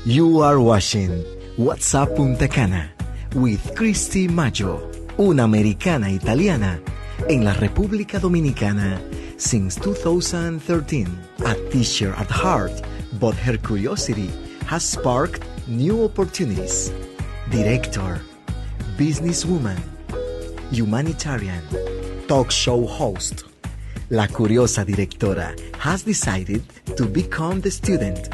You are watching What's Up Punta Cana with Christy Maggio, una americana italiana en la República Dominicana since 2013. A teacher at heart, but her curiosity has sparked new opportunities. Director, businesswoman, humanitarian, talk show host. La curiosa directora has decided to become the student.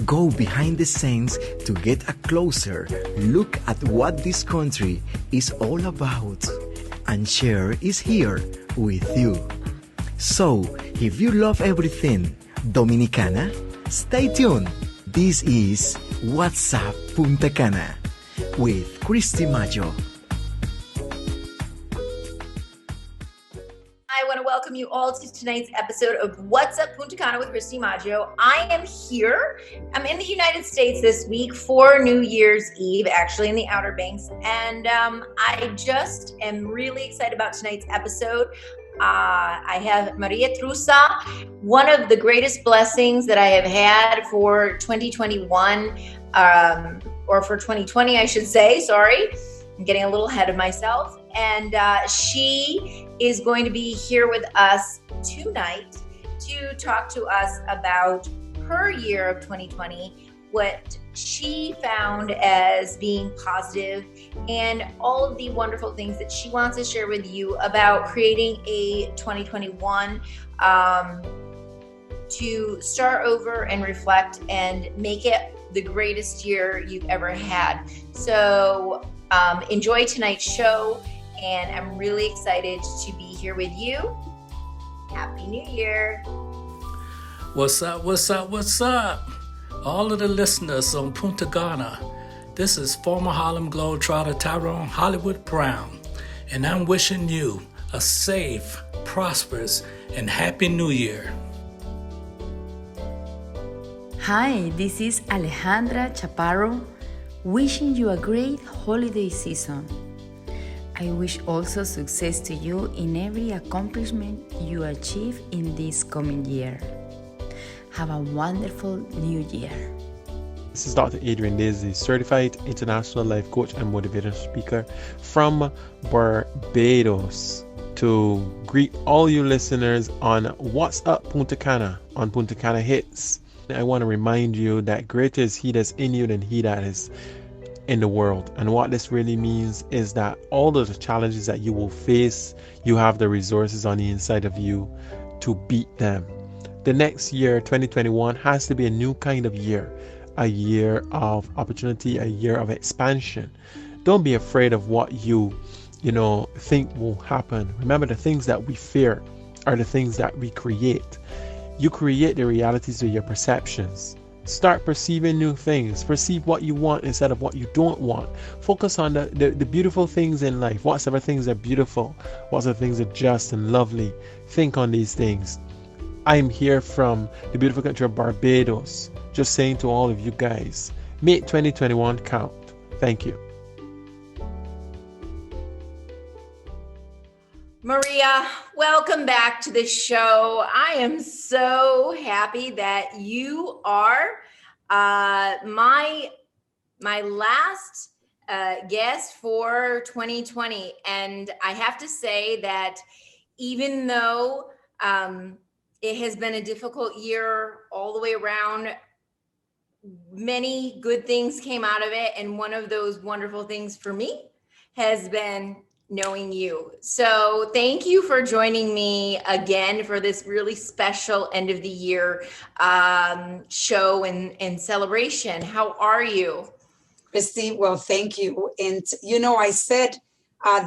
Go behind the scenes to get a closer look at what this country is all about. And Cher is here with you. So, if you love everything Dominicana, stay tuned. This is What's Up Punta Cana with Christy Maggio. I want to welcome you all to tonight's episode of What's Up Punta Cana with Christy Maggio. I am here. I'm in the United States this week for New Year's Eve, actually in the Outer Banks. And I just am really excited about tonight's episode. I have Maria Trusa, one of the greatest blessings that I have had for 2021, or for 2020, I should say. Sorry, I'm getting a little ahead of myself. And she is going to be here with us tonight to talk to us about her year of 2020, what she found as being positive, and all of the wonderful things that she wants to share with you about creating a 2021 to start over and reflect and make it the greatest year you've ever had. So enjoy tonight's show. And I'm really excited to be here with you. Happy New Year. What's up, what's up, what's up? All of the listeners on Punta Cana. This is former Harlem Globetrotter Tyrone Hollywood Brown. And I'm wishing you a safe, prosperous, and happy New Year. Hi, this is Alejandra Chaparro, wishing you a great holiday season. I wish also success to you in every accomplishment you achieve in this coming year. Have a wonderful new year. This is Dr. Adrian Daisy, certified international life coach and motivational speaker from Barbados, to greet all you listeners on What's Up Punta Cana on Punta Cana Hits. I want to remind you that greater is He that's in you than he that is in the world. And what this really means is that all of the challenges that you will face, you have the resources on the inside of you to beat them. The next year, 2021, has to be a new kind of year, a year of opportunity, a year of expansion. Don't be afraid of what you think will happen. Remember, the things that we fear are the things that we create. You create the realities with your perceptions. Start perceiving new things. Perceive what you want instead of what you don't want. Focus on the beautiful things in life. Whatsoever things are beautiful, whatsoever things are just and lovely. Think on these things. I am here from the beautiful country of Barbados, just saying to all of you guys, make 2021 count. Thank you. Maria, welcome back to the show. I am so happy that you are my last guest for 2020. And I have to say that even though it has been a difficult year all the way around, many good things came out of it. And one of those wonderful things for me has been knowing you. So thank you for joining me again for this really special end of the year show and celebration. How are you? Christy, well, thank you. And, I said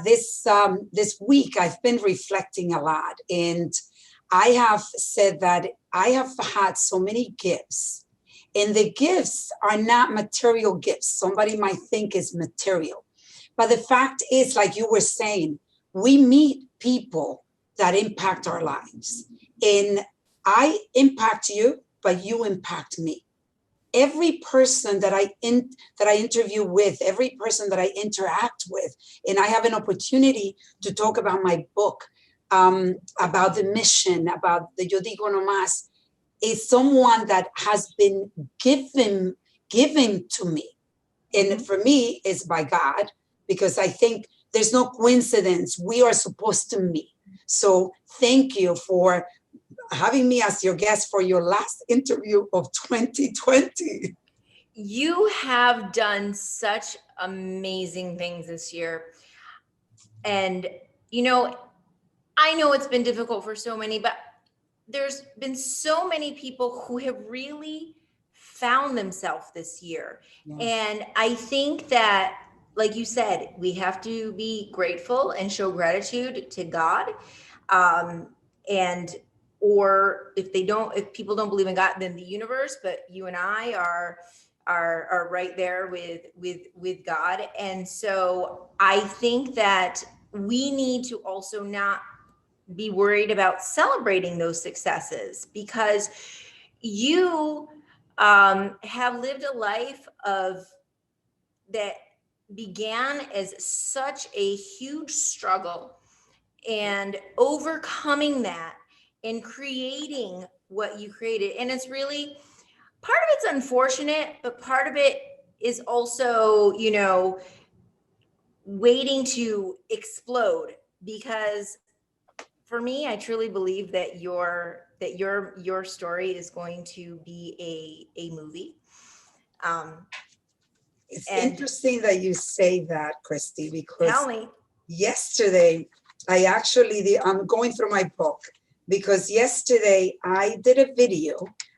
this week, I've been reflecting a lot. And I have said that I have had so many gifts. And the gifts are not material gifts. Somebody might think it's material. But the fact is, like you were saying, we meet people that impact our lives. And I impact you, but you impact me. Every person that I interview with, every person that I interact with, and I have an opportunity to talk about my book, about the mission, about the Yo Digo No Más, is someone that has been given given to me. And for me, it's by God, because I think there's no coincidence. We are supposed to meet. So thank you for having me as your guest for your last interview of 2020. You have done such amazing things this year. And, I know it's been difficult for so many, but there's been so many people who have really found themselves this year. Yes. And I think that, like you said, we have to be grateful and show gratitude to God. And or if people don't believe in God, then the universe, but you and I are right there with God. And so I think that we need to also not be worried about celebrating those successes, because you have lived a life that began as such a huge struggle, and overcoming that and creating what you created. And it's really, part of it's unfortunate, but part of it is also, waiting to explode, because for me, I truly believe that your story is going to be a movie. It's And interesting that you say that, Christy, because tell me. yesterday I'm going through my book, because yesterday I did a video.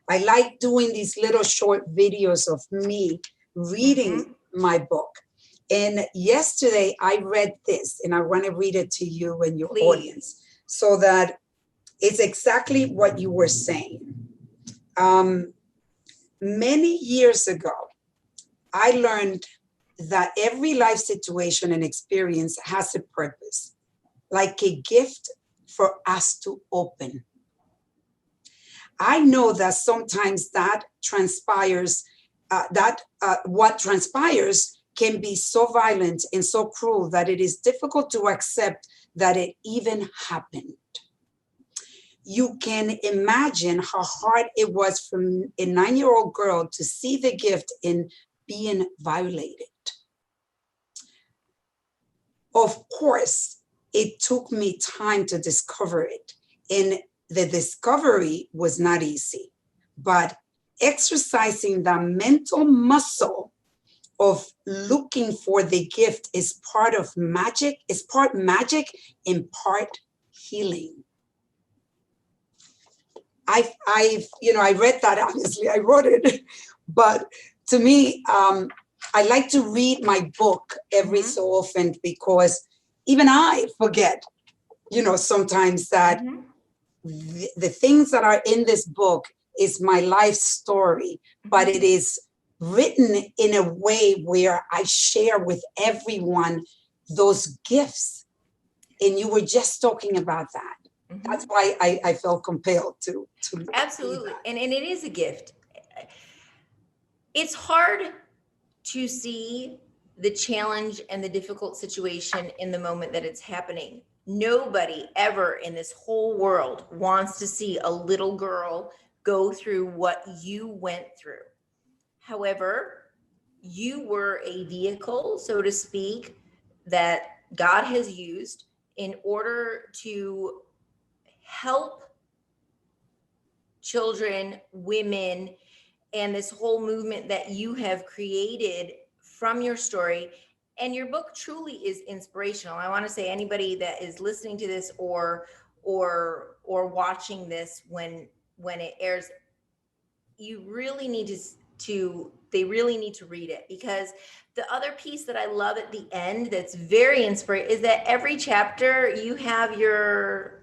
I like doing these little short videos of me reading my book. And yesterday I read this, and I want to read it to you and your audience, so that it's exactly what you were saying. Many years ago, I learned that every life situation and experience has a purpose, like a gift for us to open. I know that sometimes that transpires, what transpires can be so violent and so cruel that it is difficult to accept that it even happened. You can imagine how hard it was for a 9-year-old girl to see the gift in being violated. Of course, it took me time to discover it, and the discovery was not easy, but exercising the mental muscle of looking for the gift is part magic and part healing. I read that, obviously I wrote it, but to me, I like to read my book every so often, because even I forget, sometimes that the things that are in this book is my life story, but it is written in a way where I share with everyone those gifts. And you were just talking about that. That's why I felt compelled to Absolutely. And it is a gift. It's hard to see the challenge and the difficult situation in the moment that it's happening. Nobody ever in this whole world wants to see a little girl go through what you went through. However, you were a vehicle, so to speak, that God has used in order to help children, women, and this whole movement that you have created from your story. And your book truly is inspirational. I want to say, anybody that is listening to this or watching this when it airs, you really need they really need to read it, because the other piece that I love at the end that's very inspiring is that every chapter you have your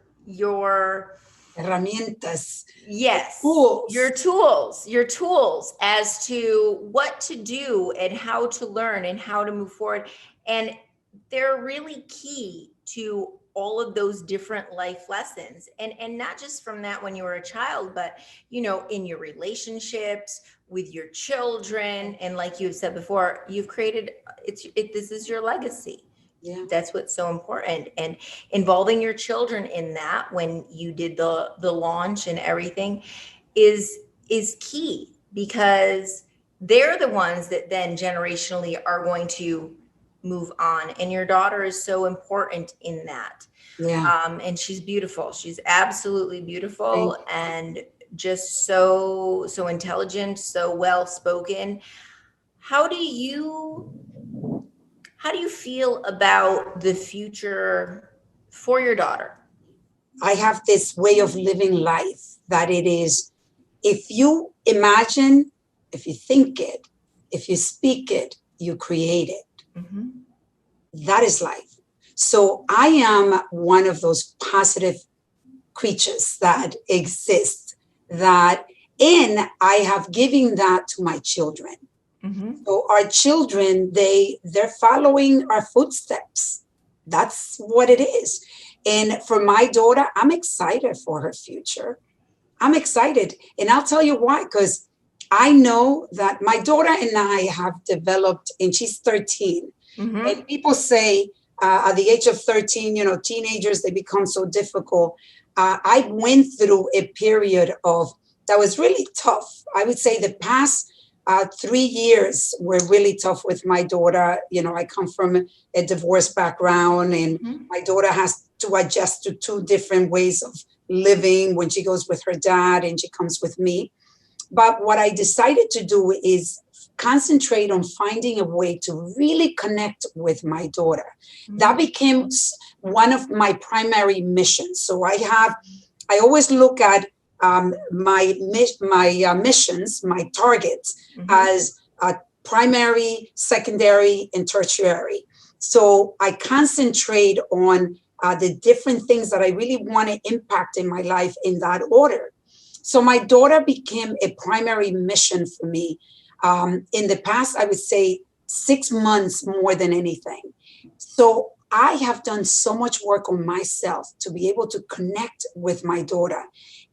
herramientas. Yes. Tools. Your tools as to what to do and how to learn and how to move forward. And they're really key to all of those different life lessons. And not just from that when you were a child, but, in your relationships with your children. And like you've said before, you've created, this is your legacy. Yeah. That's what's so important. And involving your children in that when you did the launch and everything is key, because they're the ones that then generationally are going to move on. And your daughter is so important in that. Yeah. And she's beautiful. She's absolutely beautiful Thank and just so intelligent, so well spoken. How do you feel about the future for your daughter? I have this way of living life that it is, if you imagine, if you think it, if you speak it, you create it. Mm-hmm. That is life. So I am one of those positive creatures that exist, that and I have given that to my children. Mm-hmm. So our children, they're following our footsteps. That's what it is. And for my daughter, I'm excited for her future. I'm excited. And I'll tell you why, because I know that my daughter and I have developed, and she's 13. Mm-hmm. And people say at the age of 13, teenagers, they become so difficult. I went through a period that was really tough. I would say the past 3 years were really tough with my daughter. I come from a divorce background, and my daughter has to adjust to two different ways of living when she goes with her dad and she comes with me. But what I decided to do is concentrate on finding a way to really connect with my daughter. That became one of my primary missions. So I always look at my missions, my targets, as primary, secondary, and tertiary. So I concentrate on the different things that I really want to impact in my life in that order. So my daughter became a primary mission for me. In the past, I would say 6 months more than anything. So I have done so much work on myself to be able to connect with my daughter.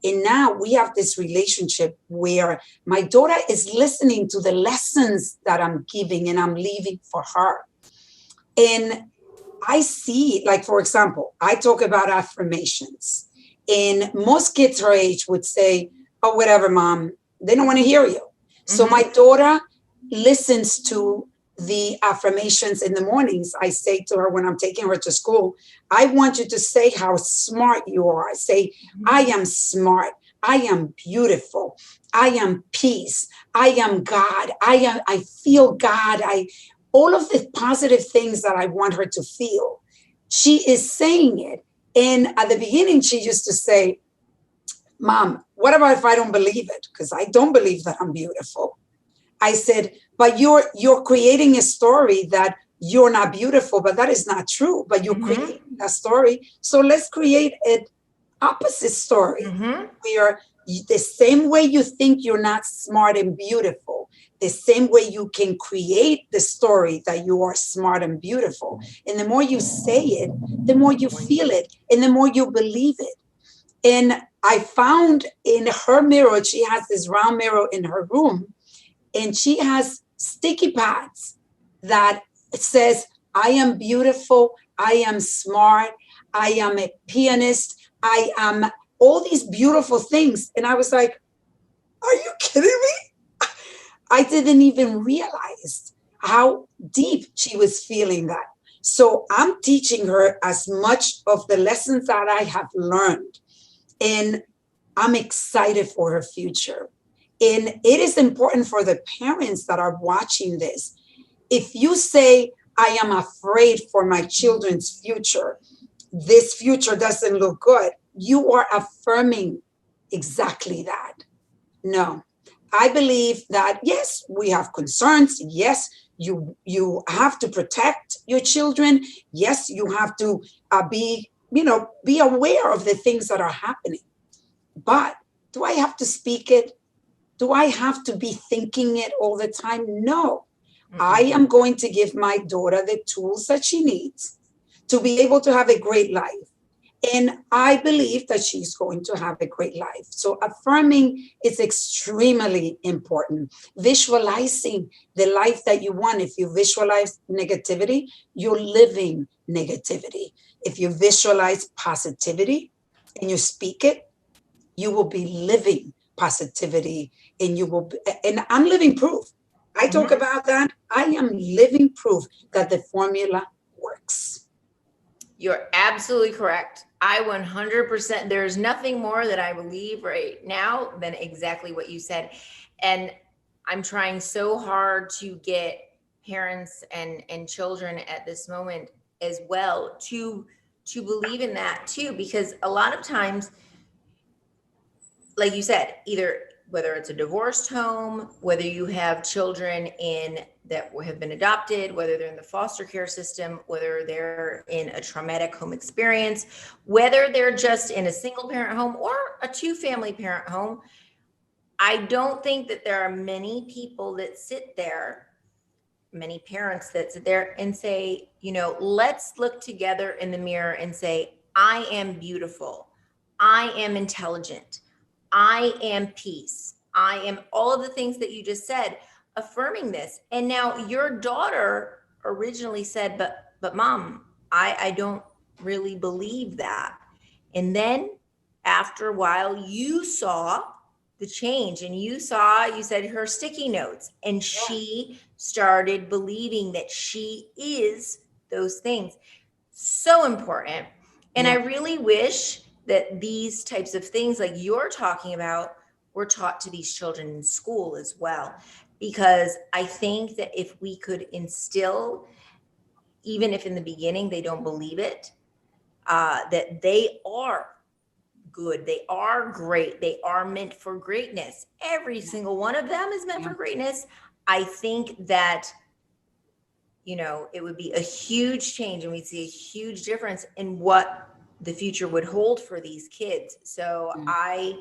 And now we have this relationship where my daughter is listening to the lessons that I'm giving and I'm leaving for her. And I see, like, for example, I talk about affirmations. And most kids her age would say, oh, whatever, mom, they don't want to hear you. So my daughter listens to the affirmations in the mornings. I say to her when I'm taking her to school, I want you to say how smart you are. I say, I am smart. I am beautiful. I am peace. I am God. I feel God. All of the positive things that I want her to feel. She is saying it. And at the beginning, she used to say, Mom, what about if I don't believe it? Because I don't believe that I'm beautiful. I said, but you're creating a story that you're not beautiful, but that is not true. But you're creating a story. So let's create an opposite story where the same way you think you're not smart and beautiful, the same way you can create the story that you are smart and beautiful. And the more you say it, the more you feel it, and the more you believe it. And I found in her mirror, she has this round mirror in her room, and she has sticky pads that says, I am beautiful, I am smart, I am a pianist, I am all these beautiful things. And I was like, are you kidding me? I didn't even realize how deep she was feeling that. So I'm teaching her as much of the lessons that I have learned. And I'm excited for her future. And it is important for the parents that are watching this. If you say, I am afraid for my children's future, this future doesn't look good, you are affirming exactly that. No, I believe that, yes, we have concerns. Yes, you have to protect your children. Yes, you have to be aware of the things that are happening. But do I have to speak it? Do I have to be thinking it all the time? No. I am going to give my daughter the tools that she needs to be able to have a great life. And I believe that she's going to have a great life. So affirming is extremely important. Visualizing the life that you want. If you visualize negativity, you're living negativity. If you visualize positivity and you speak it, you will be living positivity, and you will be, and I'm living proof. I talk about that. I am living proof that the formula works. You're absolutely correct. I 100%, there's nothing more that I believe right now than exactly what you said. And I'm trying so hard to get parents and children at this moment as well to believe in that too, because a lot of times, like you said, either whether it's a divorced home, whether you have children in that have been adopted, whether they're in the foster care system, whether they're in a traumatic home experience, whether they're just in a single parent home or a two family parent home, I don't think that there are many people that sit there, many parents that sit there and say, let's look together in the mirror and say, I am beautiful. I am intelligent. I am peace. I am all of the things that you just said, affirming this. And now your daughter originally said, but mom, I don't really believe that. And then after a while, you saw the change and you said her sticky notes, and she started believing that she is those things. So important. And I really wish that these types of things like you're talking about were taught to these children in school as well, because I think that if we could instill, even if in the beginning they don't believe it, that they are good, they are great, they are meant for greatness, every single one of them is meant for greatness. I think that it would be a huge change and we'd see a huge difference in what the future would hold for these kids. So I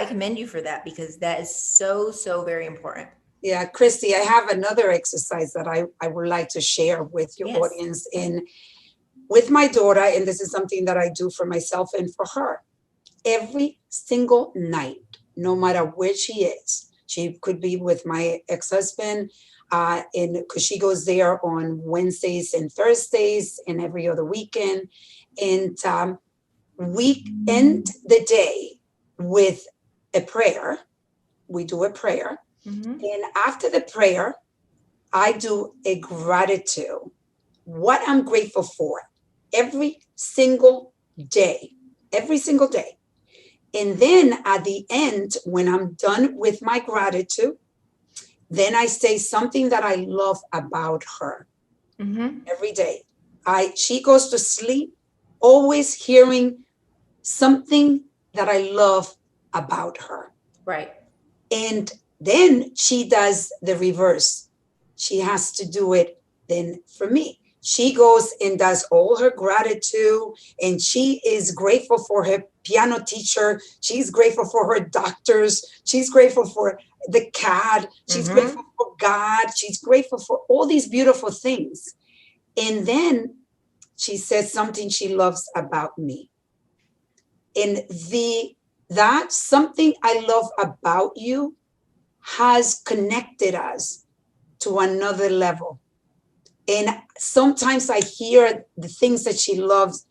commend you for that, because that is so, so very important. Yeah, Christy, I have another exercise that I would like to share with your audience with my daughter. And this is something that I do for myself and for her. Every single night, no matter where she is, she could be with my ex-husband, and because she goes there on Wednesdays and Thursdays and every other weekend. And we end the day with a prayer. We do a prayer. And after the prayer, I do a gratitude, what I'm grateful for every single day, every single day. And then at the end, when I'm done with my gratitude, then I say something that I love about her every day. She goes to sleep always hearing something that I love about her. Right. And then she does the reverse. She has to do it then for me. She goes and does all her gratitude, and she is grateful for her piano teacher. She's grateful for her doctors. She's grateful for the cat. She's grateful for God. She's grateful for all these beautiful things. And then she says something she loves about me. And that something I love about you has connected us to another level. And sometimes I hear the things that she loves,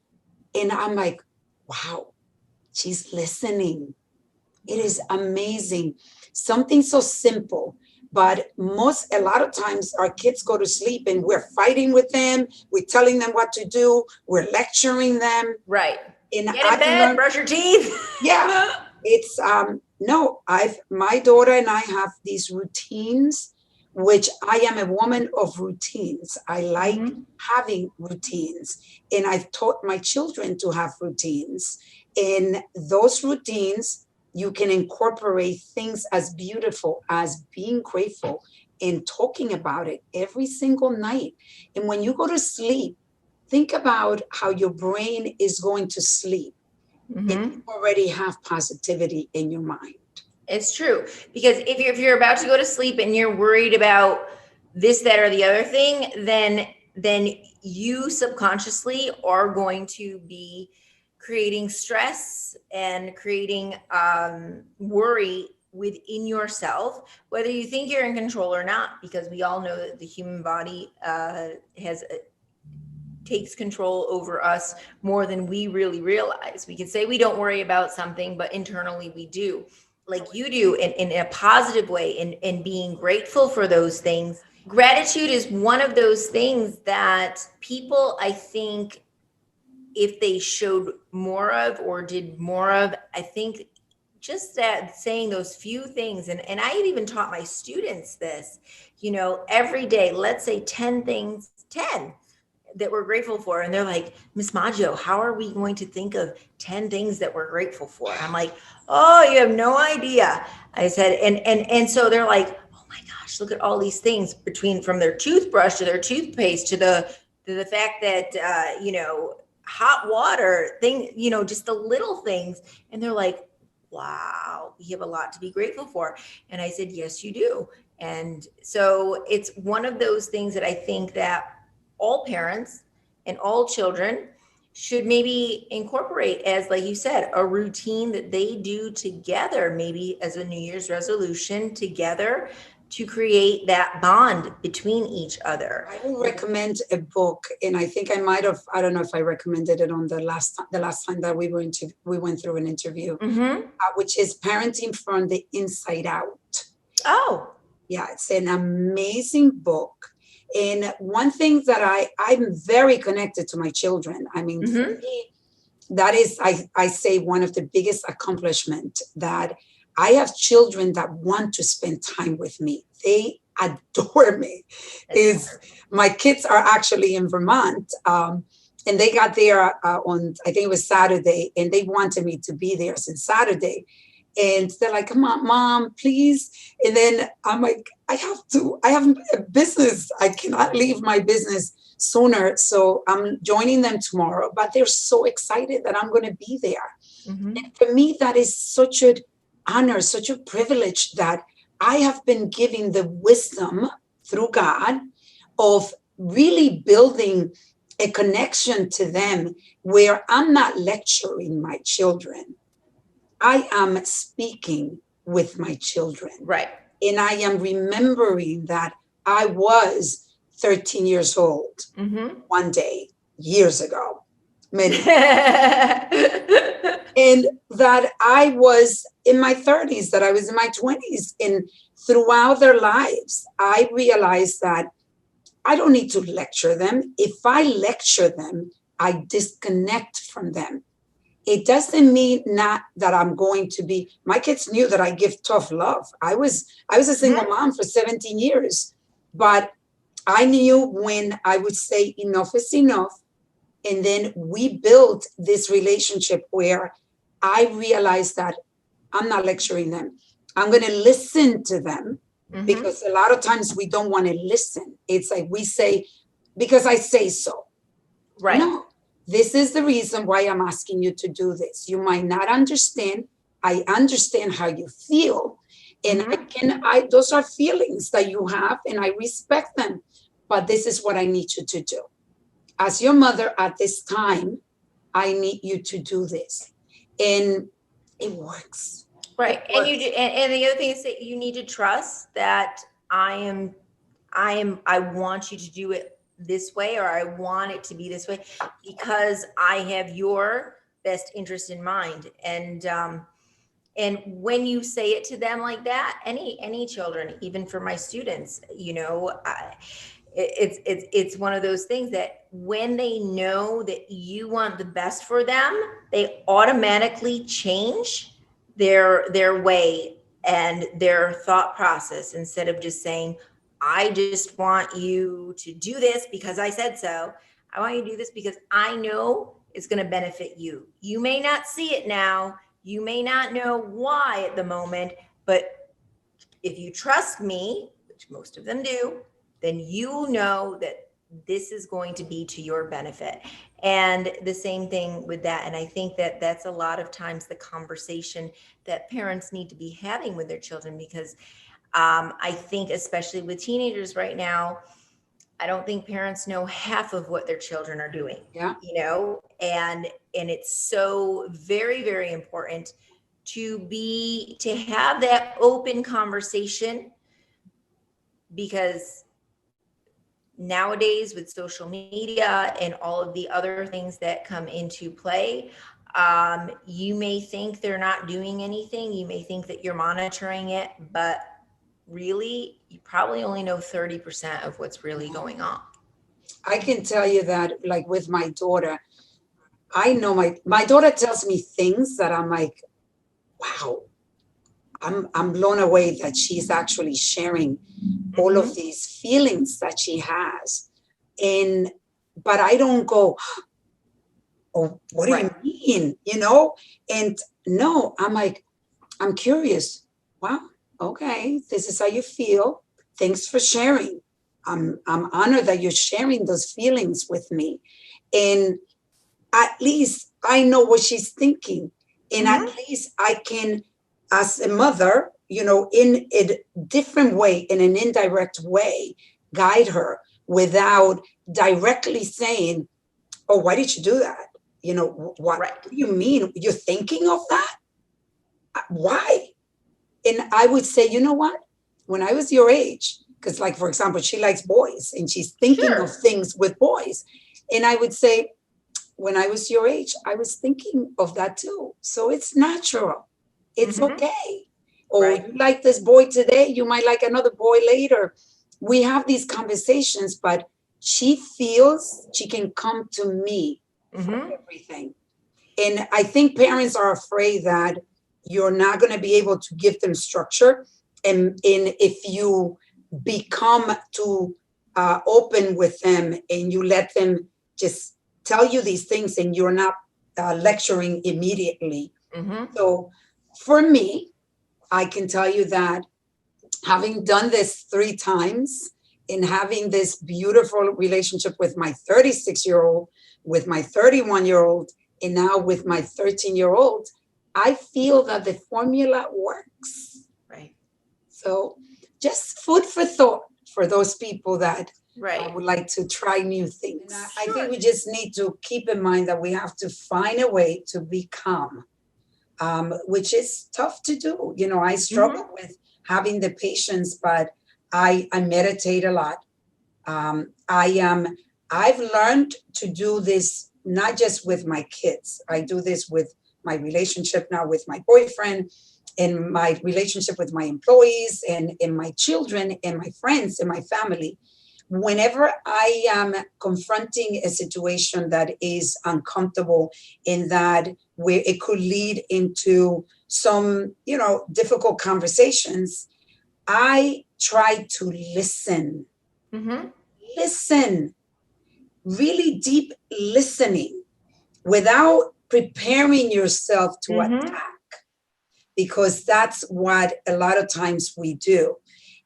and I'm like, wow, she's listening. It is amazing. Something so simple, but a lot of times our kids go to sleep and we're fighting with them. We're telling them what to do. We're lecturing them. Right. And get in bed, brush your teeth. Yeah. It's my daughter and I have these routines, which I am a woman of routines. I like having routines, and I've taught my children to have routines. In those routines, you can incorporate things as beautiful as being grateful and talking about it every single night. And when you go to sleep, think about how your brain is going to sleep. And you already have positivity in your mind. It's true, because if you're about to go to sleep and you're worried about this, that, or the other thing, then you subconsciously are going to be creating stress and creating worry within yourself, whether you think you're in control or not, because we all know that the human body takes control over us more than we really realize. We can say we don't worry about something, but internally we do. like you do in a positive way, in being grateful for those things. Gratitude is one of those things that people, I think, if they showed more of or did more of, I think just that saying those few things, and I even taught my students this, every day, let's say 10 things, 10 that we're grateful for. And they're like, Miss Maggio, how are we going to think of 10 things that we're grateful for? I'm like, oh, you have no idea. I said, and so they're like, oh my gosh, look at all these things, from their toothbrush to their toothpaste to the fact that hot water thing, just the little things. And they're like, wow, you have a lot to be grateful for. And I said, yes, you do. And so it's one of those things that I think that all parents and all children should maybe incorporate as, like you said, a routine that they do together, maybe as a New Year's resolution together, to create that bond between each other. I will recommend a book, and I think I might have, I don't know if I recommended it on the last time that we went through an interview, which is Parenting from the Inside Out. Oh. Yeah, it's an amazing book. And one thing that I'm very connected to my children. I mean, for me, that is, I say, one of the biggest accomplishment, that I have children that want to spend time with me. They adore me. My kids are actually in Vermont, and they got there on, I think it was Saturday, and they wanted me to be there since Saturday. And they're like, come on, Mom, please. And then I'm like, I have a business. I cannot leave my business sooner. So I'm joining them tomorrow, but they're so excited that I'm going to be there. And for me, that is such an honor, such a privilege, that I have been given the wisdom through God of really building a connection to them, where I'm not lecturing my children. I am speaking with my children. Right. And I am remembering that I was 13 years old one day, years ago, many. And that I was in my 30s, that I was in my 20s. And throughout their lives, I realized that I don't need to lecture them. If I lecture them, I disconnect from them. It doesn't mean not that I'm going to be, my kids knew that I give tough love. I was a single mom for 17 years, but I knew when I would say enough is enough. And then we built this relationship where I realized that I'm not lecturing them. I'm going to listen to them, because a lot of times we don't want to listen. It's like we say, because I say so. Right. No. This is the reason why I'm asking you to do this. You might not understand. I understand how you feel. And those are feelings that you have, and I respect them. But this is what I need you to do. As your mother at this time, I need you to do this. And it works. Right. And you do, and the other thing is that you need to trust that I want you to do it this way, or I want it to be this way, because I have your best interest in mind. And when you say it to them like that, any children, even for my students, it's one of those things that when they know that you want the best for them, they automatically change their way and their thought process, instead of just saying, I just want you to do this because I said so. I want you to do this because I know it's going to benefit you. You may not see it now. You may not know why at the moment, but if you trust me, which most of them do, then you know that this is going to be to your benefit. And the same thing with that. And I think that that's a lot of times the conversation that parents need to be having with their children, because I think especially with teenagers right now, I don't think parents know half of what their children are doing. Yeah. And it's so very, very important to have that open conversation, because nowadays with social media and all of the other things that come into play, You may think they're not doing anything. You may think that you're monitoring it, but really, you probably only know 30% of what's really going on. I can tell you that, like with my daughter, I know my daughter tells me things that I'm like, wow, I'm blown away that she's actually sharing all of these feelings that she has. But I don't go, oh, what do you mean? And no, I'm like, I'm curious. Wow, okay, this is how you feel. Thanks for sharing. I'm honored that you're sharing those feelings with me. And at least I know what she's thinking. And at least I can, as a mother, in a different way, in an indirect way, guide her without directly saying, oh, why did you do that? What do you mean? You're thinking of that? Why? And I would say, you know what? When I was your age, because like, for example, she likes boys and she's thinking of things with boys. And I would say, when I was your age, I was thinking of that too. So it's natural. It's okay. Or you like this boy today, you might like another boy later. We have these conversations, but she feels she can come to me for everything. And I think parents are afraid that you're not going to be able to give them structure. And if you become too open with them and you let them just tell you these things and you're not lecturing immediately. So for me, I can tell you that having done this 3 times and having this beautiful relationship with my 36-year-old, with my 31-year-old, and now with my 13-year-old, I feel that the formula works. Right. So just food for thought for those people that would like to try new things. I think we just need to keep in mind that we have to find a way to be calm, which is tough to do. I struggle with having the patience, but I meditate a lot. I've learned to do this not just with my kids. I do this with my relationship now with my boyfriend, and my relationship with my employees, and my children, and my friends, and my family. Whenever I am confronting a situation that is uncomfortable, in that where it could lead into some, difficult conversations, I try to listen. Listen, really deep listening without preparing yourself to attack, because that's what a lot of times we do.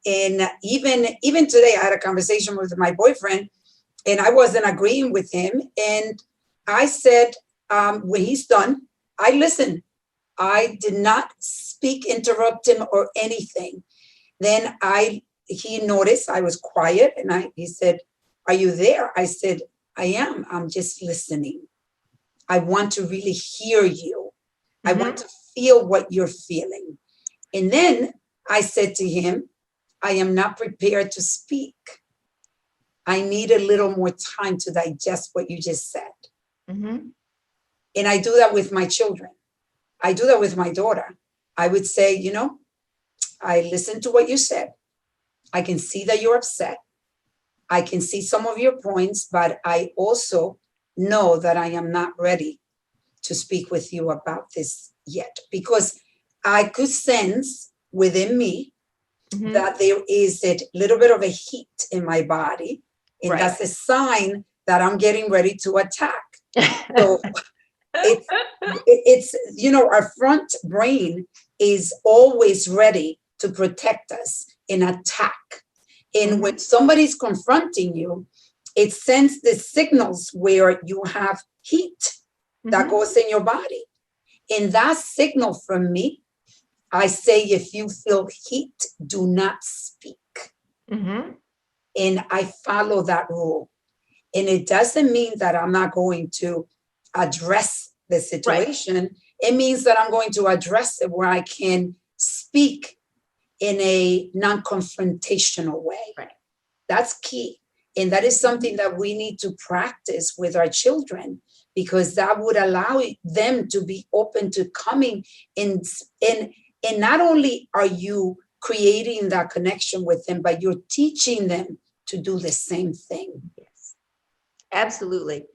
And even today, I had a conversation with my boyfriend, and I wasn't agreeing with him. And I said, when he's done, I listened. I did not speak, interrupt him, or anything. Then he noticed I was quiet, and he said, "Are you there?" I said, "I am. I'm just listening. I want to really hear you. I want to feel what you're feeling." And then I said to him, "I am not prepared to speak. I need a little more time to digest what you just said." And I do that with my children. I do that with my daughter. I would say, I listened to what you said. I can see that you're upset. I can see some of your points, but I also know that I am not ready to speak with you about this yet, because I could sense within me that there is a little bit of a heat in my body, and that's a sign that I'm getting ready to attack. So it's our front brain is always ready to protect us in attack. And when somebody's confronting you, it sends the signals where you have heat that goes in your body. And that signal from me, I say, if you feel heat, do not speak. And I follow that rule. And it doesn't mean that I'm not going to address the situation. It means that I'm going to address it where I can speak in a non-confrontational way. That's key. And that is something that we need to practice with our children, because that would allow them to be open to coming in. And not only are you creating that connection with them, but you're teaching them to do the same thing. Yes, absolutely.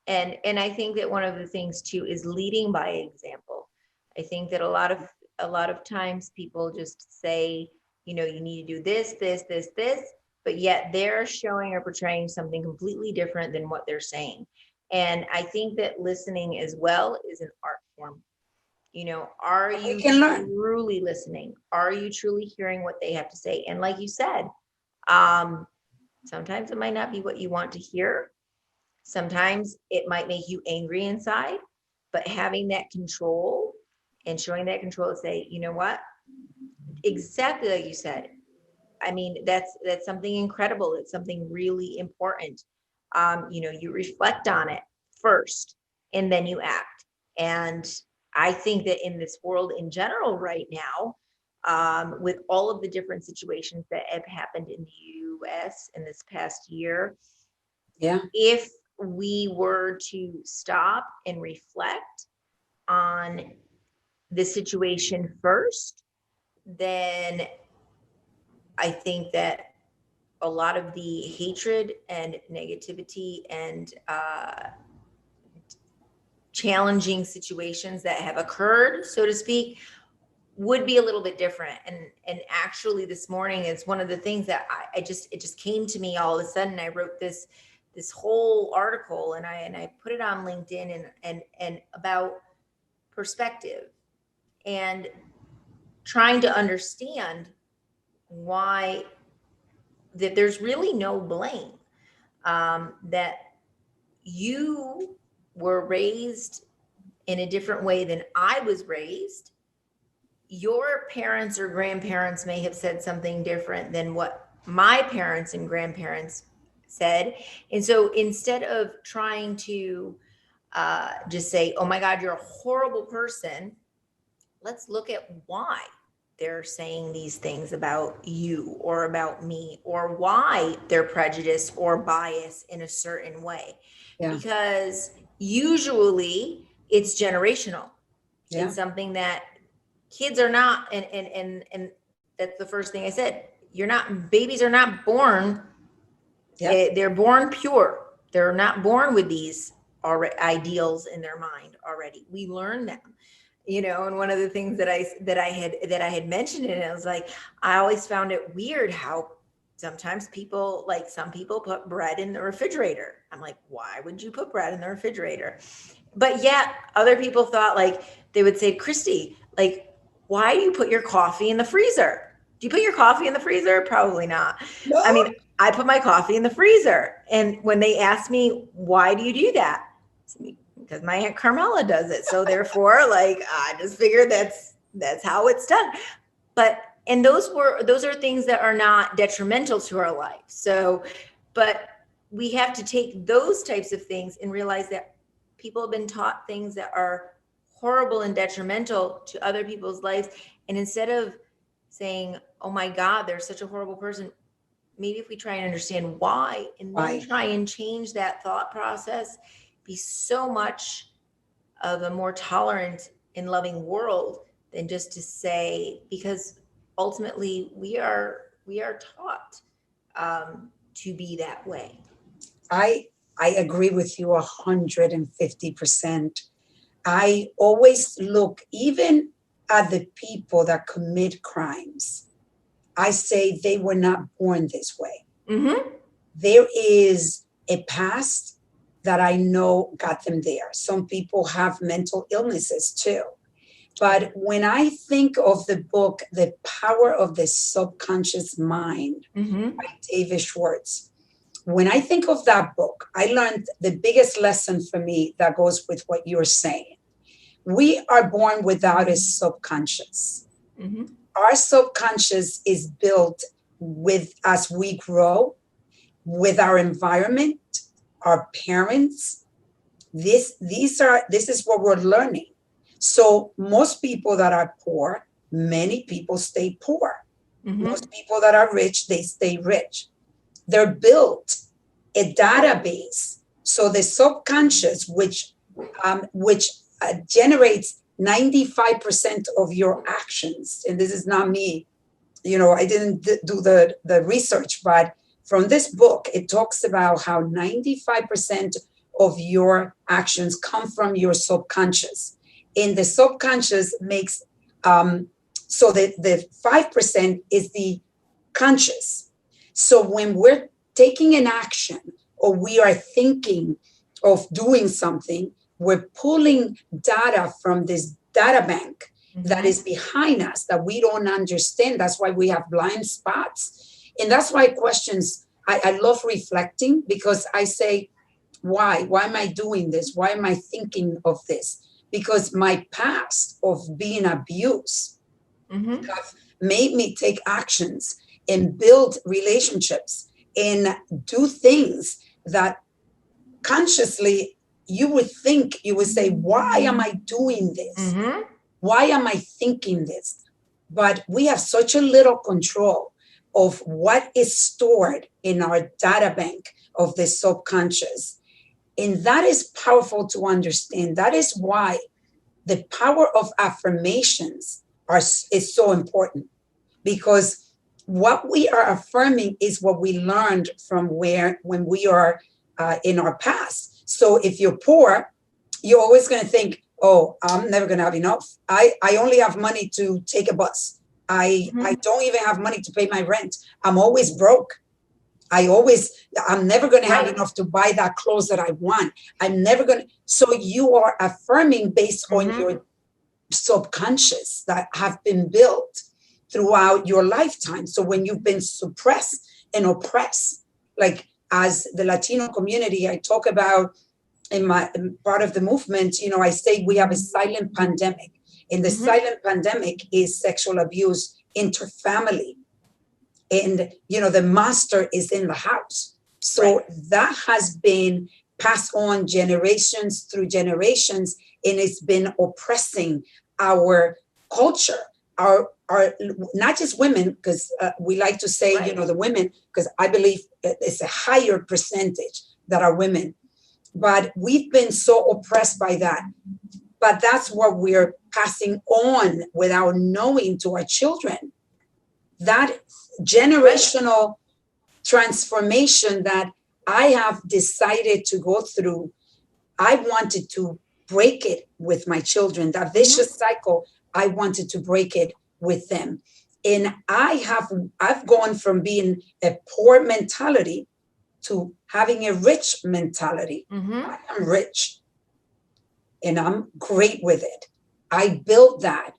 And I think that one of the things too is leading by example. I think that a lot of times people just say, you need to do this, but yet they're showing or portraying something completely different than what they're saying. And I think that listening as well is an art form. Are you truly listening? Are you truly hearing what they have to say? And like you said, sometimes it might not be what you want to hear. Sometimes it might make you angry inside, but having that control and showing that control to say, you know what? Exactly like you said. I mean, that's something incredible. It's something really important. You reflect on it first and then you act. And I think that in this world in general right now, with all of the different situations that have happened in the US in this past year, if we were to stop and reflect on the situation first, then I think that a lot of the hatred and negativity and challenging situations that have occurred, so to speak, would be a little bit different. And actually this morning is one of the things that it just came to me all of a sudden. I wrote this whole article and I put it on LinkedIn and about perspective and trying to understand why that there's really no blame, that you were raised in a different way than I was raised. Your parents or grandparents may have said something different than what my parents and grandparents said. And so instead of trying to just say, oh my God, you're a horrible person, let's look at why they're saying these things about you or about me, or why they're prejudiced or biased in a certain way. Because usually it's generational. It's something that kids are not, and that's the first thing I said. Babies are not born, they're born pure. They're not born with these ideals in their mind already. We learn them. And one of the things that I had mentioned, and I was like, I always found it weird how sometimes some people put bread in the refrigerator. I'm like, why would you put bread in the refrigerator? But yet other people thought, like, they would say, Christy, like, why do you put your coffee in the freezer? Do you put your coffee in the freezer? Probably not. No. I mean, I put my coffee in the freezer. And when they ask me, why do you do that? Because my Aunt Carmela does it. So therefore, I just figured that's how it's done. And those are things that are not detrimental to our life. So, but we have to take those types of things and realize that people have been taught things that are horrible and detrimental to other people's lives. And instead of saying, oh my God, they're such a horrible person, maybe if we try and understand why, and then try and change that thought process, be so much of a more tolerant and loving world than just to say, because ultimately we are taught to be that way. I agree with you 150%. I always look even at the people that commit crimes. I say they were not born this way. Mm-hmm. There is a past that I know got them there. Some people have mental illnesses too. But when I think of the book, The Power of the Subconscious Mind, by David Schwartz, when I think of that book, I learned the biggest lesson for me that goes with what you're saying. We are born without a subconscious. Mm-hmm. Our subconscious is built as we grow, with our environment, our parents. This is what we're learning. So most people that are poor, many people stay poor. Mm-hmm. Most people that are rich, they stay rich. They're built a database. So the subconscious, which generates 95% of your actions, and this is not me, I didn't do the research, but from this book, it talks about how 95% of your actions come from your subconscious. And the subconscious makes, so that the 5% is the conscious. So when we're taking an action or we are thinking of doing something, we're pulling data from this data bank that is behind us that we don't understand. That's why we have blind spots. And that's why questions, I love reflecting, because I say, why? Why am I doing this? Why am I thinking of this? Because my past of being abused have made me take actions and build relationships and do things that consciously you would think, you would say, why am I doing this? Why am I thinking this? But we have such a little control of what is stored in our data bank of the subconscious. And that is powerful to understand. That is why the power of affirmations is so important, because what we are affirming is what we learned from when we are in our past. So if you're poor, you're always going to think, oh, I'm never going to have enough. I only have money to take a bus. I don't even have money to pay my rent. I'm always broke. I'm never going to have enough to buy that clothes that I want. I'm never going to. So you are affirming based on your subconscious that have been built throughout your lifetime. So when you've been suppressed and oppressed, like as the Latino community, I talk about in part of the movement, I say we have a silent pandemic. And the silent pandemic is sexual abuse interfamily. And, the master is in the house. So that has been passed on generations through generations, and it's been oppressing our culture, our not just women, because we like to say, the women, because I believe it's a higher percentage that are women. But we've been so oppressed by that. But that's what we're passing on without knowing to our children. That generational transformation that I have decided to go through, I wanted to break it with my children. That vicious cycle, I wanted to break it with them. And I've gone from being a poor mentality to having a rich mentality. I am rich and I'm great with it. I built that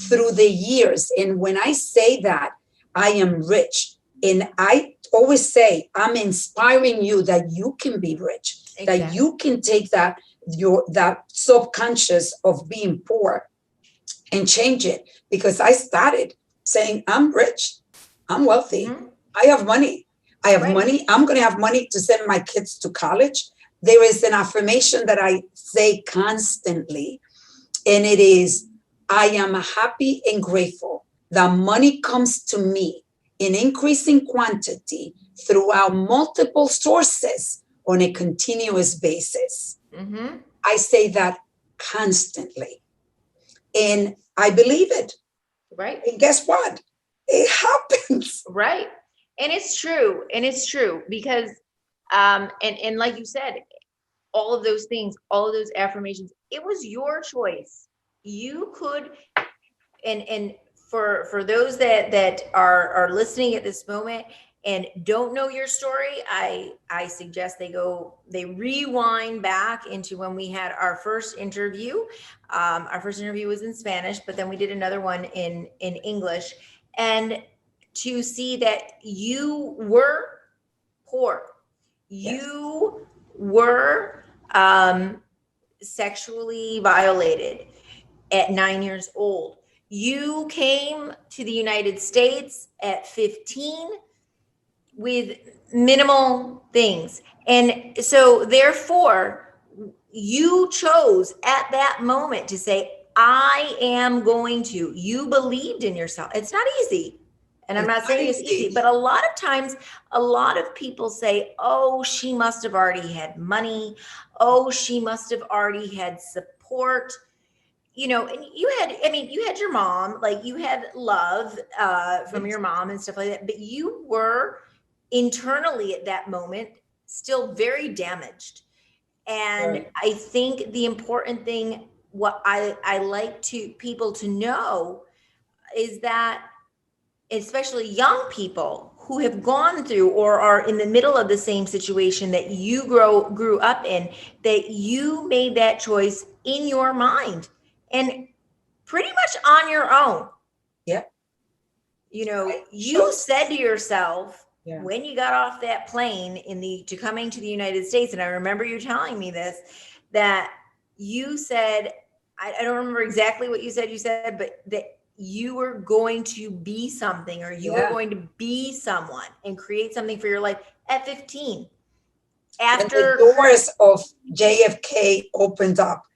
through the years. And when I say that I am rich, and I always say, I'm inspiring you that you can be rich, that you can take that subconscious of being poor and change it. Because I started saying, I'm rich, I'm wealthy, I have money. I have money. I'm going to have money to send my kids to college. There is an affirmation that I say constantly, and it is, I am happy and grateful that money comes to me in increasing quantity throughout multiple sources on a continuous basis. I say that constantly, and I believe it. Right. And guess what? It happens. Right. And it's true. Because, and like you said, all of those things, all of those affirmations, it was your choice. You could, and for those that are listening at this moment and don't know your story, I suggest they rewind back into when we had our first interview. Our first interview was in Spanish, but then we did another one in English, and to see that you were poor. You were sexually violated at 9 years old. You came to the United States at 15 with minimal things. And so therefore, you chose at that moment to say, I am going to. You believed in yourself. It's not easy. And I'm not saying it's easy, but a lot of times, a lot of people say, oh, she must have already had money. Oh, she must have already had support. You know, and you had your mom, like you had love from your mom and stuff like that, but you were internally at that moment still very damaged. And Right. I think the important thing, what I like to people to know is that, especially young people who have gone through or are in the middle of the same situation that you grew up in, that you made that choice in your mind and pretty much on your own. Yep. You know, you Sure. said to yourself, Yeah. when you got off that plane to coming to the United States, and I remember you telling me this, that you said, I don't remember exactly what you said, but that you were going to be something, or you were going to be someone and create something for your life at 15. When the doors of JFK opened up,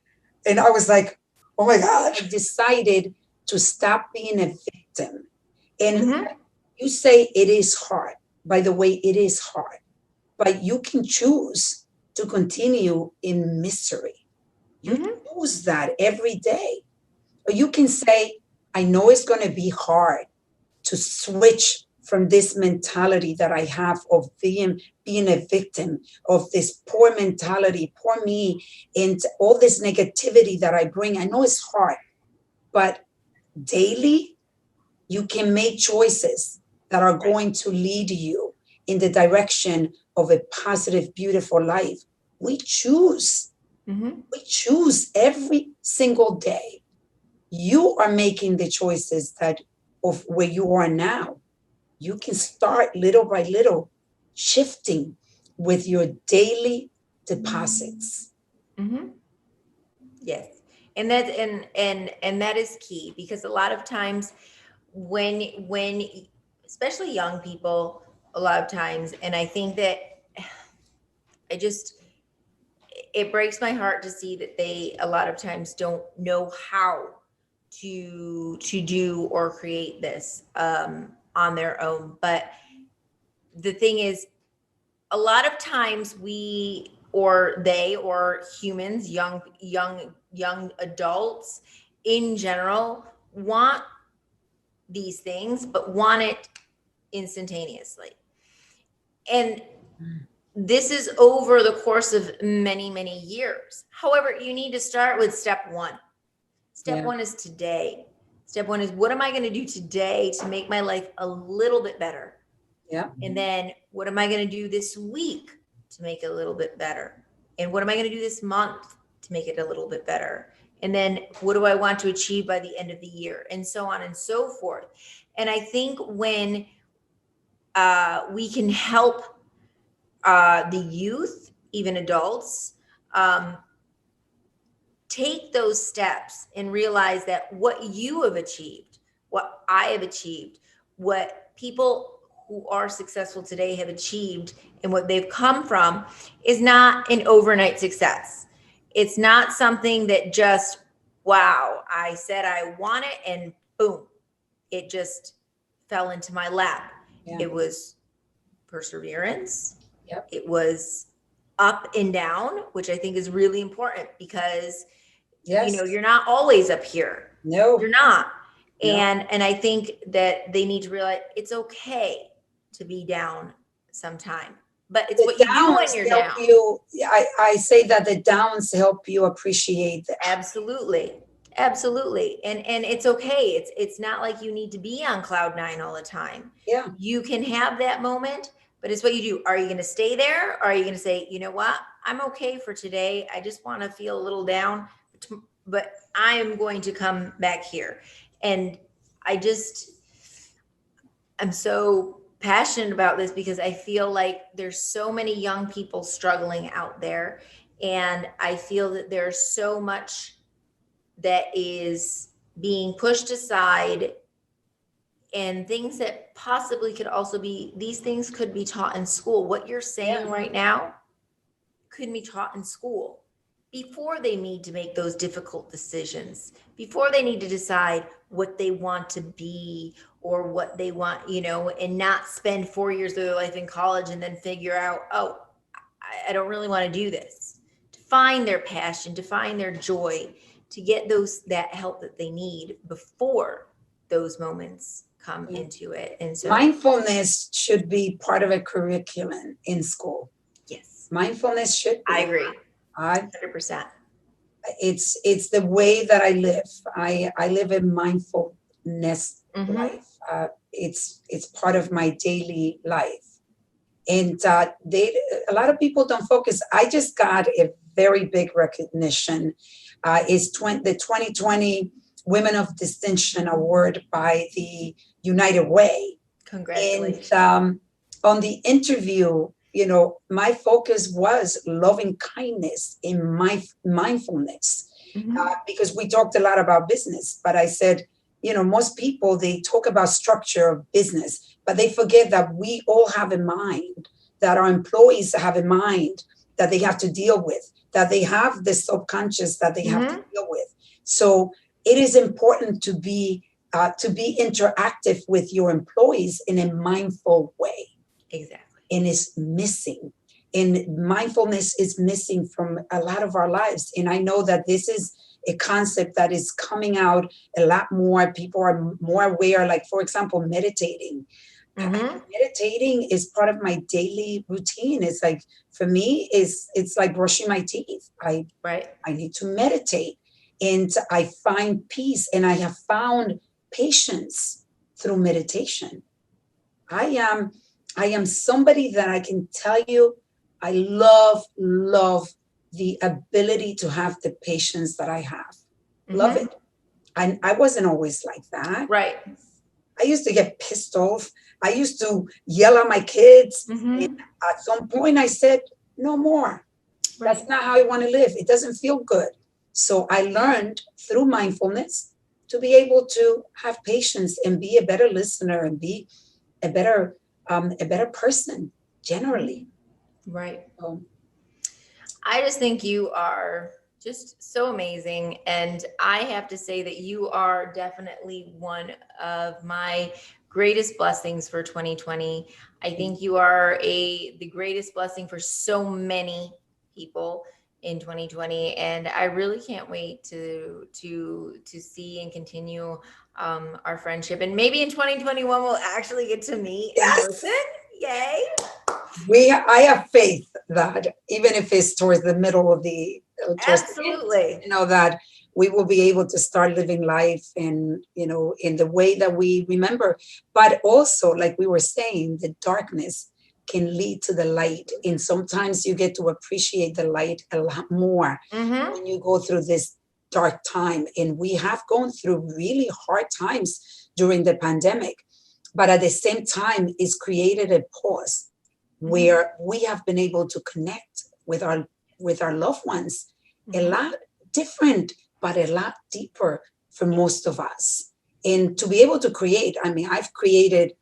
and I was like, oh my God, I decided to stop being a victim. And you say it is hard. By the way, it is hard, but you can choose to continue in misery. You choose that every day. Or you can say, I know it's going to be hard to switch from this mentality that I have of being a victim, of this poor mentality, poor me, and all this negativity that I bring. I know it's hard, but daily you can make choices that are going to lead you in the direction of a positive, beautiful life. We choose. We choose every single day. You are making the choices that of where you are now. You can start little by little shifting with your daily deposits. Yes. And that and that is key, because a lot of times when especially young people, a lot of times, and I think that I just, it breaks my heart to see that they a lot of times don't know how to do or create this on their own. But the thing is, a lot of times we, or they, or humans, young adults in general, want these things, but want it instantaneously. And this is over the course of many years. However, you need to start with step one. Step one is today. Step one is, what am I going to do today to make my life a little bit better? Yeah. And then what am I going to do this week to make it a little bit better? And what am I going to do this month to make it a little bit better? And then what do I want to achieve by the end of the year? And so on and so forth. And I think when we can help the youth, even adults, take those steps and realize that what you have achieved, what I have achieved, what people who are successful today have achieved, and what they've come from is not an overnight success. It's not something that just, wow, I said I want it and boom, it just fell into my lap. Yeah. It was perseverance. Yep. It was up and down, which I think is really important, because Yes. you know, you're not always up here. No. You're not. No. And I think that they need to realize it's okay to be down sometime, but it's what you do when you're down. I say that the downs help you appreciate the Absolutely. Absolutely. And it's okay. It's not like you need to be on cloud 9 all the time. Yeah. You can have that moment, but it's what you do. Are you going to stay there? Or are you going to say, you know what? I'm okay for today. I just want to feel a little down, but I am going to come back here. And I'm so passionate about this because I feel like there's so many young people struggling out there. And I feel that there's so much that is being pushed aside, and things that possibly could also be, these things could be taught in school. What you're saying right now could be taught in school before they need to make those difficult decisions, before they need to decide what they want to be or what they want, and not spend 4 years of their life in college and then figure out, oh, I don't really want to do this. To find their passion, to find their joy, to get that help that they need before those moments come into it. And so mindfulness should be part of a curriculum in school. Yes. Mindfulness should be. I agree. 100%. It's the way that I live. I live a mindfulness life. It's part of my daily life. And a lot of people don't focus. I just got a very big recognition. Is the 2020 Women of Distinction Award by the United Way. Congratulations. And on the interview, my focus was loving kindness in my mindfulness, because we talked a lot about business. But I said, most people, they talk about structure of business, but they forget that we all have a mind, that our employees have a mind that they have to deal with, that they have the subconscious that they have to deal with. So it is important to be interactive with your employees in a mindful way. Exactly. And it's missing. And mindfulness is missing from a lot of our lives. And I know that this is a concept that is coming out a lot more. People are more aware, like, for example, meditating. Meditating is part of my daily routine. It's like, for me, it's like brushing my teeth. I need to meditate, and I find peace, and I have found patience through meditation. I am somebody that I can tell you, I love the ability to have the patience that I have. Love it. And I wasn't always like that. Right. I used to get pissed off. I used to yell at my kids. And at some point I said, no more. Right. That's not how I want to live. It doesn't feel good. So I learned through mindfulness to be able to have patience and be a better listener and be a better person generally. Right. I just think you are just so amazing. And I have to say that you are definitely one of my greatest blessings for 2020. I think you are the greatest blessing for so many people in 2020. And I really can't wait to see and continue our friendship. And maybe in 2021, we'll actually get to meet in person. Yay. I have faith that even if it's towards the middle of absolutely, that we will be able to start living life and, in the way that we remember. But also, like we were saying, the darkness can lead to the light. And sometimes you get to appreciate the light a lot more when you go through this dark time. And we have gone through really hard times during the pandemic. But at the same time, it's created a pause where we have been able to connect with our loved ones a lot different, but a lot deeper for most of us. And to be able to create, I've created,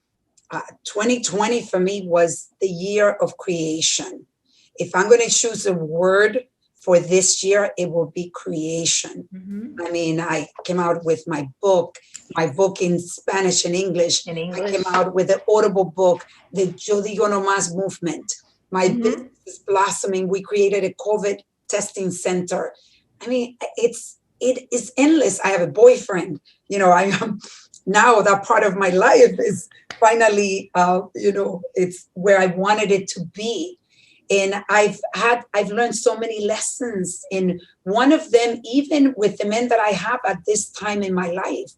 2020 for me was the year of creation. If I'm going to choose a word for this year, it will be creation. I came out with my book in Spanish and English. I came out with the Audible book, the Yo Digo No Más movement. My business is blossoming. We created a COVID testing center. It is endless. I have a boyfriend. I am now that part of my life is finally, it's where I wanted it to be. And I've learned so many lessons. And one of them, even with the men that I have at this time in my life.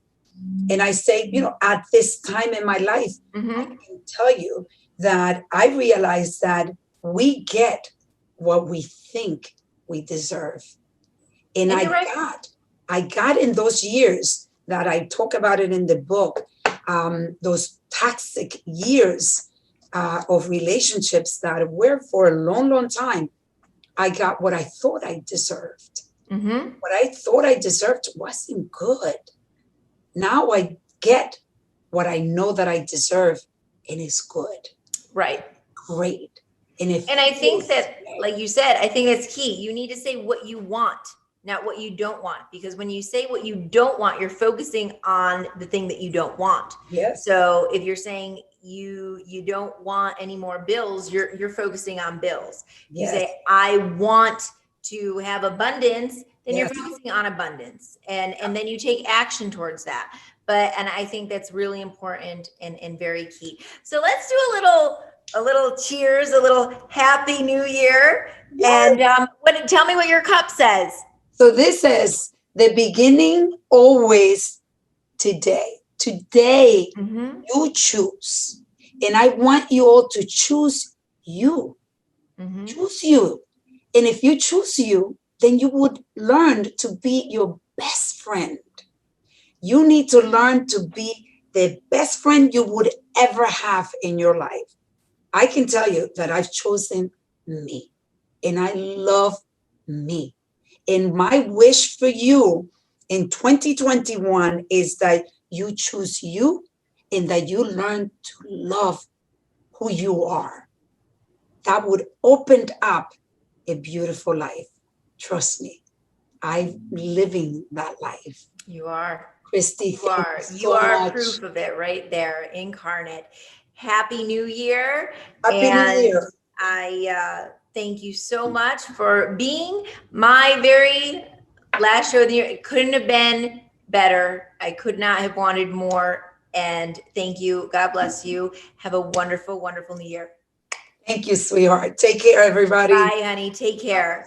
And I say, at this time in my life, I can tell you that I realized that we get what we think we deserve. And I got in those years that I talk about it in the book, those toxic years of relationships that were for a long, long time. I got what I thought I deserved. What I thought I deserved wasn't good. Now I get what I know that I deserve, and it's good. Right. Great. And I think that, like you said, I think that's key. You need to say what you want. not what you don't want. Because when you say what you don't want, you're focusing on the thing that you don't want. Yes. So if you're saying you don't want any more bills, you're focusing on bills. You say, I want to have abundance, then you're focusing on abundance. And then you take action towards that. And I think that's really important and very key. So let's do a little cheers, a little happy new year. Yes. And tell me what your cup says. So this says the beginning always today. Today, you choose. And I want you all to choose you. Choose you. And if you choose you, then you would learn to be your best friend. You need to learn to be the best friend you would ever have in your life. I can tell you that I've chosen me, and I love me. And my wish for you in 2021 is that you choose you and that you learn to love who you are. That would open up a beautiful life. Trust me, I'm living that life. You are. Christy, you are proof of it right there, incarnate. Happy New Year. Happy New Year. I thank you so much for being my very last show of the year. It couldn't have been better. I could not have wanted more. And thank you. God bless you. Have a wonderful, wonderful New Year. Thank you, sweetheart. Take care, everybody. Bye, honey. Take care.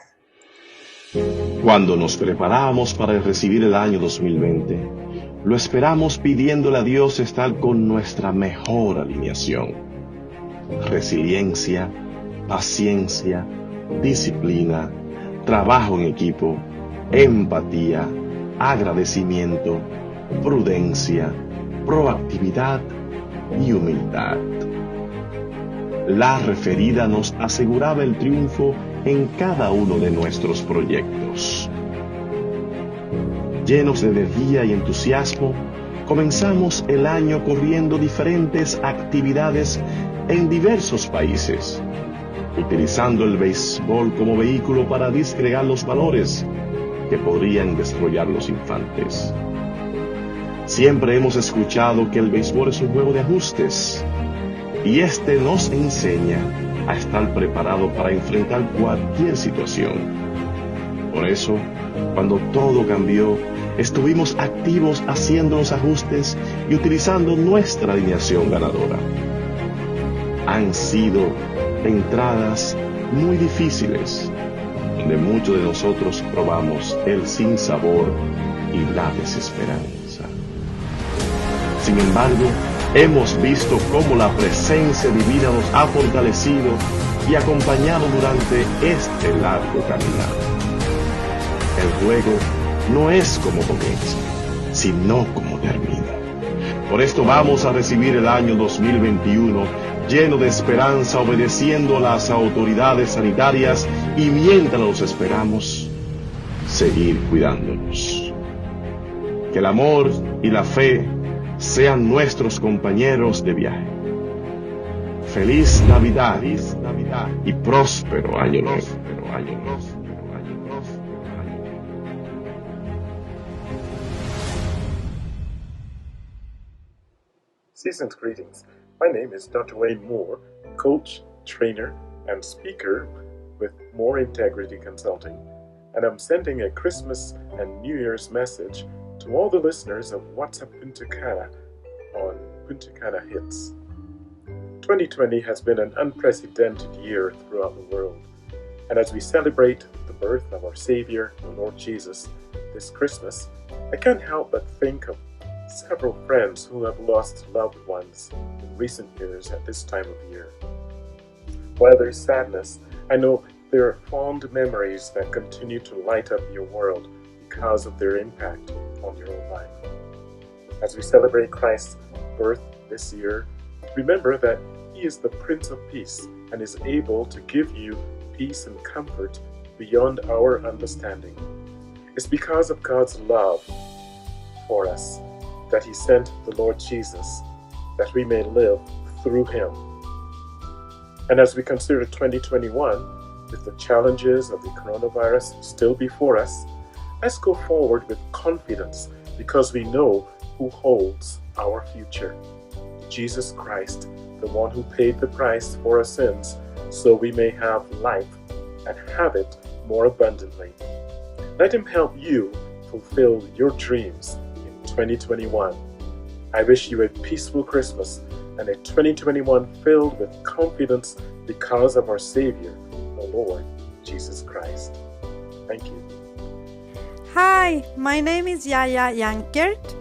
Cuando nos preparamos para recibir el año 2020, lo esperamos pidiéndole a Dios estar con nuestra mejor alineación. Resiliencia, paciencia, disciplina, trabajo en equipo, empatía, agradecimiento, prudencia, proactividad y humildad. La referida nos aseguraba el triunfo en cada uno de nuestros proyectos. Llenos de energía y entusiasmo, comenzamos el año corriendo diferentes actividades en diversos países, utilizando el béisbol como vehículo para disgregar los valores que podrían desarrollar los infantes. Siempre hemos escuchado que el béisbol es un juego de ajustes, y este nos enseña a estar preparado para enfrentar cualquier situación. Por eso, cuando todo cambió, estuvimos activos haciendo los ajustes y utilizando nuestra alineación ganadora. Han sido entradas muy difíciles, donde muchos de nosotros probamos el sinsabor y la desesperanza. Sin embargo, hemos visto cómo la presencia divina nos ha fortalecido y acompañado durante este largo caminar. El juego no es como comienza, sino como termina. Por esto vamos a recibir el año 2021 lleno de esperanza, obedeciendo a las autoridades sanitarias y mientras los esperamos, seguir cuidándonos. Que el amor y la fe sean nuestros compañeros de viaje. Feliz Navidad y próspero año nuevo. Season's greetings. My name is Dr. Wayne Moore, coach, trainer, and speaker with More Integrity Consulting, and I'm sending a Christmas and New Year's message to all the listeners of WhatsApp Punta Cana on Punta Cana Hits. 2020 has been an unprecedented year throughout the world, and as we celebrate the birth of our Savior, the Lord Jesus, this Christmas, I can't help but think of several friends who have lost loved ones in recent years at this time of year. While there's sadness, I know there are fond memories that continue to light up your world because of their impact on your own life. As we celebrate Christ's birth this year, remember that He is the Prince of Peace and is able to give you peace and comfort beyond our understanding. It's because of God's love for us that He sent the Lord Jesus, that we may live through Him. And as we consider 2021, with the challenges of the coronavirus still before us, Let's go forward with confidence because we know who holds our future. Jesus Christ, the one who paid the price for our sins so we may have life and have it more abundantly. Let him help you fulfill your dreams in 2021. I wish you a peaceful Christmas and a 2021 filled with confidence because of our Savior, the Lord Jesus Christ. Thank you. Hi, my name is Yaya Yankert.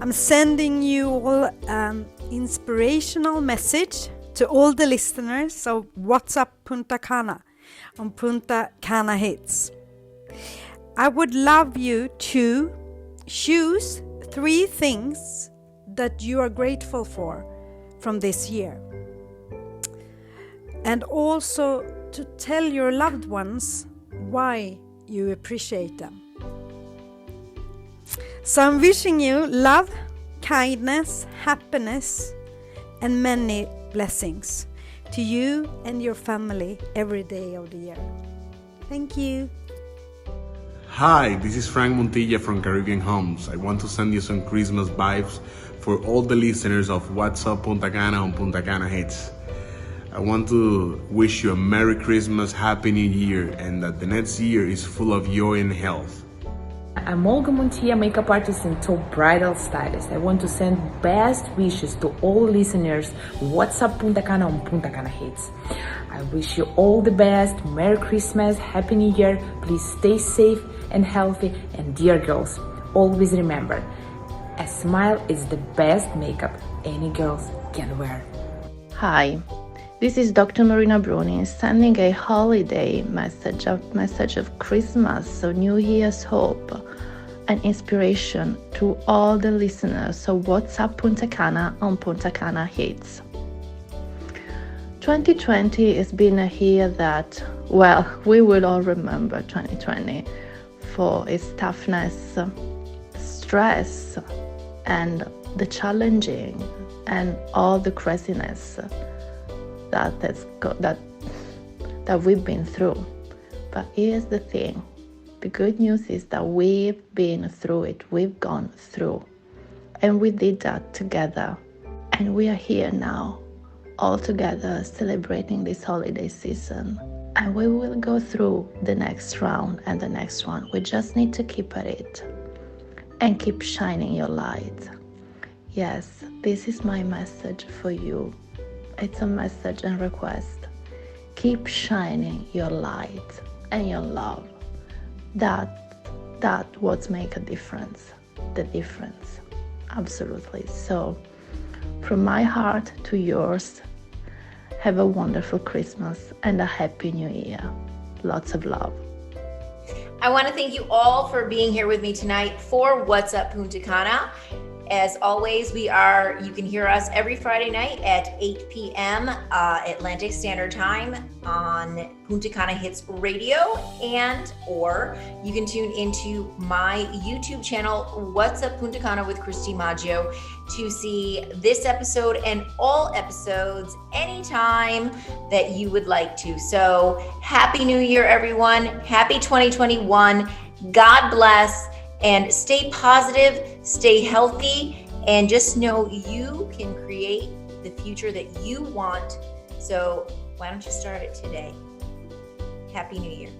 I'm sending you all an inspirational message to all the listeners of What's Up Punta Cana on Punta Cana Hits. I would love you to choose 3 things that you are grateful for from this year. And also to tell your loved ones why you appreciate them. So I'm wishing you love, kindness, happiness, and many blessings to you and your family every day of the year. Thank you. Hi, this is Frank Montilla from Caribbean Homes. I want to send you some Christmas vibes for all the listeners of What's Up Punta Cana on Punta Cana Hits. I want to wish you a Merry Christmas, Happy New Year, and that the next year is full of joy and health. I'm Olga Montilla, makeup artist and top bridal stylist. I want to send best wishes to all listeners. What's Up Punta Cana on Punta Cana Hits. I wish you all the best. Merry Christmas, Happy New Year. Please stay safe and healthy. And dear girls, always remember, a smile is the best makeup any girls can wear. Hi, this is Dr. Marina Bruni sending a holiday message of Christmas, of New Year's hope and inspiration to all the listeners of What's Up Punta Cana on Punta Cana Hits. 2020 has been a year that, well, we will all remember 2020 for its toughness, stress, and the challenging and all the craziness that we've been through. But here's the thing. The good news is that we've been through it. We've gone through. And we did that together. And we are here now, all together, celebrating this holiday season. And we will go through the next round and the next one. We just need to keep at it and keep shining your light. Yes, this is my message for you. It's a message and request. Keep shining your light and your love. That what make a difference. The difference. Absolutely. So, from my heart to yours, have a wonderful Christmas and a Happy New Year. Lots of love. I want to thank you all for being here with me tonight for What's Up Punta Cana. As always, you can hear us every Friday night at 8 p.m. Atlantic Standard Time on Punta Cana Hits Radio, or you can tune into my YouTube channel, What's Up Punta Cana with Christy Maggio, to see this episode and all episodes anytime that you would like to. So Happy New Year, everyone. Happy 2021. God bless. And stay positive, stay healthy, and just know you can create the future that you want. So why don't you start it today? Happy New Year.